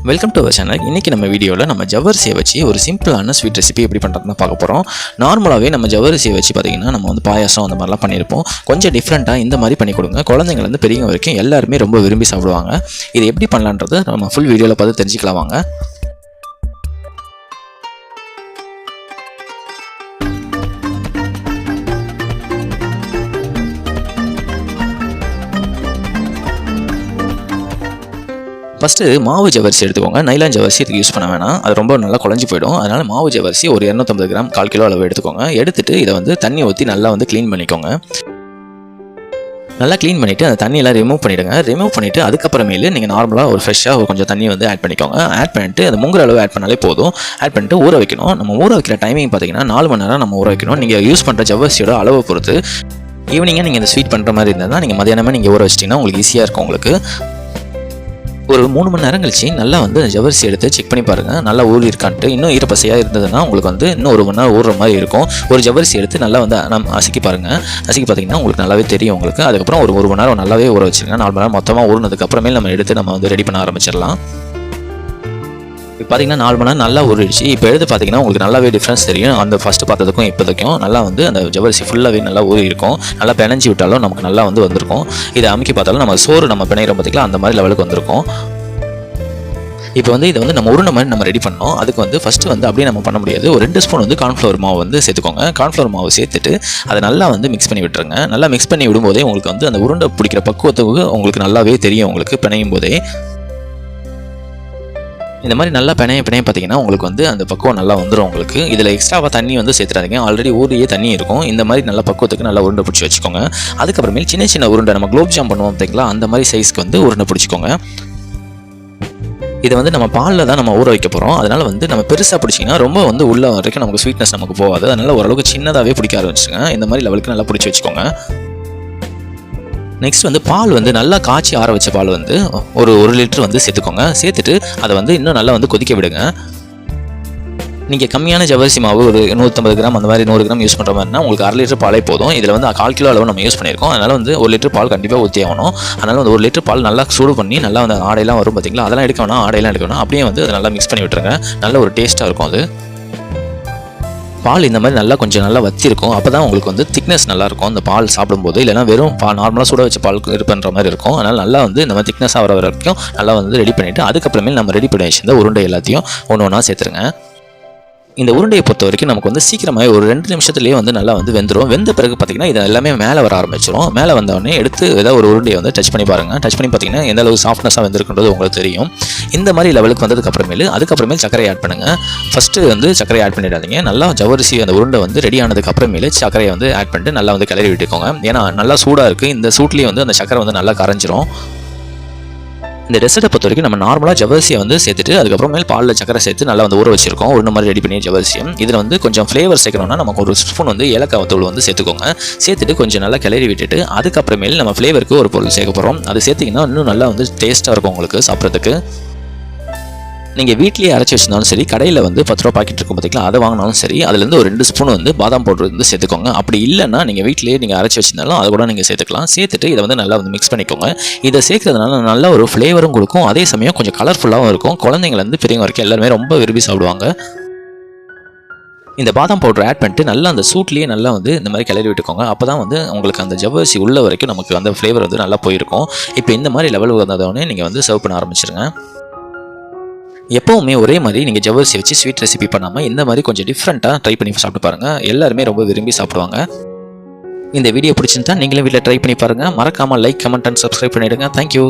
Welcome to our channel. இன்றைக்கி நம்ம வீடியோவில் நம்ம ஜவ்வரிசியை வச்சு ஒரு சிம்பிளான ஸ்வீட் ரெசிபி எப்படி பண்ணுறதுன்னு பார்க்க போகிறோம். நார்மலாகவே நம்ம ஜவ்வரிசியை வச்சு பார்த்திங்கன்னா நம்ம வந்து பாயாசம் அந்த மாதிரிலாம் பண்ணியிருப்போம். கொஞ்சம் டிஃப்ரெண்ட்டாக இந்த மாதிரி பண்ணி கொடுங்க. குழந்தைங்கள்லேருந்து பெரியவங்க வரைக்கும் எல்லாருமே ரொம்ப விரும்பி சாப்பிடுவாங்க. இது எப்படி பண்ணலான்றது நம்ம ஃபுல் வீடியோவில் பார்த்து தெரிஞ்சுக்கலாம் வாங்க. ஃபஸ்ட்டு மாவு ஜவ்வரிசி எடுத்துக்கோங்க. நைலான் ஜவ்வரிசி இதுக்கு யூஸ் பண்ண வேணாம், அது ரொம்ப நல்லா குழஞ்சி போயிடும். அதனால் மாவு ஜவ்வரிசி ஒரு 250 கிராம் 1/4 கிலோ அளவு எடுத்துக்கோங்க. எடுத்துகிட்டு இதை வந்து தண்ணி ஊற்றி நல்லா வந்து க்ளீன் பண்ணிக்கோங்க. நல்லா க்ளீன் பண்ணிவிட்டு அந்த தண்ணியெல்லாம் ரிமூவ் பண்ணிவிடுங்க. ரிமூவ் பண்ணிவிட்டு அதுக்கப்புறமேலு நீங்கள் நார்மலாக ஒரு ஃப்ரெஷ்ஷாக கொஞ்சம் தண்ணி வந்து ஆட் பண்ணிக்கோங்க. ஆட் பண்ணிவிட்டு அது முங்குற அளவு ஆட் பண்ணாலே போதும். ஆட் பண்ணிட்டு ஊற வைக்கணும். நம்ம ஊற வைக்கிற டைமிங் பார்த்தீங்கன்னா 4 மணி நேரம் நம்ம ஊற வைக்கணும். நீங்கள் யூஸ் பண்ணுற ஜவ்வரிசியோட அளவை பொறுத்து ஈவினிங்காக நீங்கள் இந்த ஸ்வீட் பண்ணுற மாதிரி இருந்தால் நீங்கள் மதியானமாக நீங்கள் ஊற வச்சிட்டிங்கன்னா உங்களுக்கு ஈஸியாக இருக்கும். உங்களுக்கு ஒரு 3 மணி நேரம் கழிச்சு நல்லா வந்து ஜவ்வரிசி எடுத்து செக் பண்ணி பாருங்கள், நல்லா ஊறி இருக்கான்ட்டு. இன்னும் ஈரப்பசையாக இருந்ததுன்னா உங்களுக்கு வந்து இன்னும் 1 மணி நேரம் ஊறுற மாதிரி இருக்கும். ஒரு ஜவ்வரிசி எடுத்து நல்லா வந்து அசக்கி பாருங்கள். அசக்கி பார்த்தீங்கன்னா உங்களுக்கு நல்லாவே தெரியும் உங்களுக்கு. அதுக்கப்புறம் ஒரு 1 மணி நேரம் நல்லாவே ஊற வச்சுருங்க. 4 மணி நேரம் மொத்தமாக ஊறினதுக்கப்புறமே நம்ம எடுத்து நம்ம வந்து ரெடி பண்ண ஆரம்பிச்சிடலாம். இப்போ பார்த்தீங்கன்னா 4 மணி நேரம் நல்லா ஊறிடுச்சு. இப்போ எடுத்து பார்த்தீங்கன்னா உங்களுக்கு நல்லாவே டிஃப்ரென்ஸ் தெரியும். அந்த ஃபஸ்ட்டு பார்த்ததுக்கும் இப்போதைக்கும் நல்லா வந்து அந்த ஜவ்வரிசி ஃபுல்லாகவே நல்லா ஊறி இருக்கும். நல்லா பிணைஞ்சி விட்டாலும் நமக்கு நல்லா வந்து வந்திருக்கும். இதை அமுக்கி பார்த்தாலும் நம்ம சோறு நம்ம பிணைகிறோம் பார்த்திங்களா, அந்த மாதிரி லெவலுக்கு வந்திருக்கும். இப்போ வந்து இதை வந்து நம்ம உருண்டை மாதிரி நம்ம ரெடி பண்ணோம். அதுக்கு வந்து ஃபஸ்ட்டு வந்து அப்படியே நம்ம பண்ண முடியாது. ஒரு 2 ஸ்பூன் வந்து கார்ன்ஃப்ளவர் மாவு வந்து சேர்த்துக்கோங்க. கார்ன்ஃப்ளவர் மாவு சேர்த்துட்டு அதை நல்லா வந்து மிக்ஸ் பண்ணி விட்டுருங்க. நல்லா மிக்ஸ் பண்ணி விடும்போதே உங்களுக்கு வந்து அந்த உருண்டை பிடிக்கிற பக்குவத்துக்கு உங்களுக்கு நல்லாவே தெரியும். உங்களுக்கு பிணையும் போதே இந்த மாதிரி நல்லா பிணைய பார்த்தீங்கன்னா உங்களுக்கு வந்து அந்த பக்குவம் நல்லா வந்துடும். உங்களுக்கு இதில் எக்ஸ்ட்ராவாக தண்ணி வந்து சேர்த்துறாதீங்க. ஆல்ரெடி ஊரியே தண்ணி இருக்கும். இந்த மாதிரி நல்ல பக்குவத்துக்கு நல்லா உருண்டை பிடிச்சி வச்சுக்கோங்க. அதுக்கப்புறமே சின்ன சின்ன உருண்டை நம்ம குலோப் ஜாம் பண்ணுவோம் பார்த்தீங்களா, அந்த மாதிரி சைஸ்க்கு வந்து உருண்டை பிடிச்சிக்கோங்க. இதை வந்து நம்ம பாலில் தான் நம்ம ஊற வைக்க போகிறோம். அதனால் வந்து நம்ம பெருசாக பிடிச்சிங்கன்னா ரொம்ப வந்து உள்ள வரைக்கும் நமக்கு ஸ்வீட்னஸ் நமக்கு போகாது. அதனால் ஓரளவுக்கு சின்னதாகவே பிடிக்க ஆரம்பிச்சுங்க. இந்த மாதிரி லெவலுக்கு நல்லா பிடிச்சி வச்சுக்கோங்க. நெக்ஸ்ட் வந்து பால் வந்து நல்லா காய்ச்சி ஆற வச்ச பால் வந்து ஒரு 1 லிட்டர் வந்து சேர்த்துக்கோங்க. சேர்த்துட்டு அதை வந்து இன்னும் நல்லா வந்து கொதிக்க விடுங்க. நீங்கள் கம்மியான ஜவ்வரிசி மாவு ஒரு 150 கிராம் அந்த மாதிரி 100 கிராம் யூஸ் பண்ணுற மாதிரினா உங்களுக்கு 1/2 லிட்டர் பாலே போதும். இதில் வந்து 1/4 கிலோ அளவு நம்ம யூஸ் பண்ணியிருக்கோம். அதனால் வந்து 1 லிட்டர் பால் கண்டிப்பாக ஊற்றி ஆகணும். அதனால் வந்து 1 லிட்டர் பால் நல்லா சூடு பண்ணி நல்லா வந்து ஆடையெல்லாம் வரும் பார்த்தீங்களா, அதெல்லாம் எடுக்க வேணாம், ஆடையெல்லாம் எடுக்க வேணாம். அப்படியே வந்து அதை நல்லா மிக்ஸ் பண்ணி விட்டுருங்க. நல்ல ஒரு டேஸ்ட்டாக இருக்கும். அது பால் இந்த மாதிரி நல்லா கொஞ்சம் நல்லா வத்திருக்கும். அப்போ தான் உங்களுக்கு வந்து திக்னஸ் நல்லாயிருக்கும் அந்த பால் சாப்பிடும்போது. இல்லைனா வெறும் நார்மலாக சுட வச்ச பால் இது பண்ணுற மாதிரி இருக்கும். அதனால் நல்லா வந்து இந்த மாதிரி திக்னஸாக வர வரைக்கும் நல்லா வந்து ரெடி பண்ணிவிட்டு அதுக்கப்புறமே நம்ம ரெடி பண்ணி வச்சிருந்த உருண்டை எல்லாத்தையும் ஒன்று ஒன்றா சேர்த்துருங்க. இந்த உருண்டையை பொறுத்த வரைக்கும் நமக்கு வந்து சீக்கிரமாகவே ஒரு 2 நிமிஷத்துலேயே வந்து நல்லா வந்து வெந்துடும். வெந்த பிறகு பார்த்தீங்கன்னா இது எல்லாமே மேலே வர ஆரம்பிச்சிடும். மேலே வந்தவொடனே எடுத்து ஏதாவது ஒரு உருண்டையை வந்து டச் பண்ணி பாருங்கள். டச் பண்ணி பார்த்தீங்கன்னா எந்த அளவுக்கு சாஃப்ட்னஸாக வெந்திருக்குன்றது உங்களுக்கு தெரியும். இந்த மாதிரி லெவலுக்கு அதுக்கப்புறமேல் சர்க்கரை ஆட் பண்ணுங்கள். ஃபஸ்ட்டு வந்து சர்க்கரை ஆட் பண்ணிடாதீங்க. நல்லா ஜவ்வரிசி அந்த உருண்டை வந்து ரெடி ஆனதுக்கு அப்புறமேலே சர்க்கரையை வந்து ஆட் பண்ணிட்டு நல்லா வந்து கிளறி விட்டுக்கோங்க. ஏன்னா நல்லா சூடாக இருக்குது. இந்த சூட்லேயே வந்து அந்த சர்க்கரை வந்து நல்லா கரைஞ்சிரும். இந்த டெசர்ட்டை பொறுத்த வரைக்கும் நம்ம நார்மலாக ஜவ்வரிசியை வந்து சேர்த்துட்டு அதுக்கப்புறமேல் பாலில் சக்கரை சேர்த்து நல்லா வந்து ஊற வச்சிருக்கோம். ஒரு மாதிரி ரெடி பண்ணி ஜவ்வரிசியம் இதில் வந்து கொஞ்சம் ஃப்ளேவர் சேர்க்கணும்னா நமக்கு 1 ஸ்பூன் வந்து ஏலக்காய் தூள் வந்து சேர்த்துக்கோங்க. சேர்த்துட்டு கொஞ்சம் நல்லா கிளறி விட்டுட்டு அதுக்கப்புறமேல் நம்ம ஃப்ளேவருக்கு ஒரு பொருள் சேர்க்க போகிறோம். அது சேர்த்திங்கன்னா இன்னும் நல்லா வந்து டேஸ்ட்டாக இருக்கும் உங்களுக்கு சாப்பிட்றதுக்கு. நீங்கள் வீட்லேயே அரைச்சி வச்சிருந்தாலும் சரி, கடையில் வந்து 10 ரூபா பாக்கெட் இருக்கும் பார்த்தீங்களா, அதை வாங்கினாலும் சரி, அதுலேருந்து ஒரு 2 ஸ்பூன் வந்து பாதாம் பவுடர் வந்து சேர்த்துக்கோங்க. அப்படி இல்லைன்னா நீங்கள் வீட்லேயே நீங்கள் அரைச்சி வச்சிருந்தாலும் அதை கூட நீங்கள் சேர்த்துக்கலாம். சேர்த்துட்டு இதை வந்து நல்லா வந்து மிக்ஸ் பண்ணிக்கோங்க. இதை சேர்க்கறதுனால நல்ல ஒரு ஃப்ளேவரும் கொடுக்கும். அதே சமயம் கொஞ்சம் கலர்ஃபுல்லாகவும் இருக்கும். குழந்தைங்கள்லேருந்து பெரியவங்க வரைக்கும் எல்லாருமே ரொம்ப விரும்பி சாப்பிடுவாங்க. இந்த பாதாம் பவுடர் ஆட் பண்ணிட்டு நல்லா அந்த சூட்லேயே நல்லா வந்து இந்த மாதிரி கிளறி விட்டுக்கோங்க. அப்போ தான் வந்து உங்களுக்கு அந்த ஜவ்வரிசி உள்ள வரைக்கும் நமக்கு அந்த ஃப்ளேவர் வந்து நல்லா போயிருக்கும். இப்போ இந்த மாதிரி லெவல் வந்ததோடனே நீங்கள் வந்து சர்வ் பண்ண ஆரம்பிச்சிருங்க. எப்போவுமே ஒரே மாதிரி நீங்கள் ஜவ்வரிசி வச்சு ஸ்வீட் ரெசிபி பண்ணாமல் இந்த மாதிரி கொஞ்சம் டிஃப்ரெண்ட்டாக ட்ரை பண்ணி சாப்பிட்டு பாருங்கள். எல்லாருமே ரொம்ப விரும்பி சாப்பிடுவாங்க. இந்த வீடியோ பிடிச்சிருந்தா நீங்களும் வீட்டில் ட்ரை பண்ணி பாருங்கள். மறக்காமல் லைக், கமெண்ட் அண்ட் சப்ஸ்கிரைப் பண்ணிவிடுங்க. தேங்க்யூ.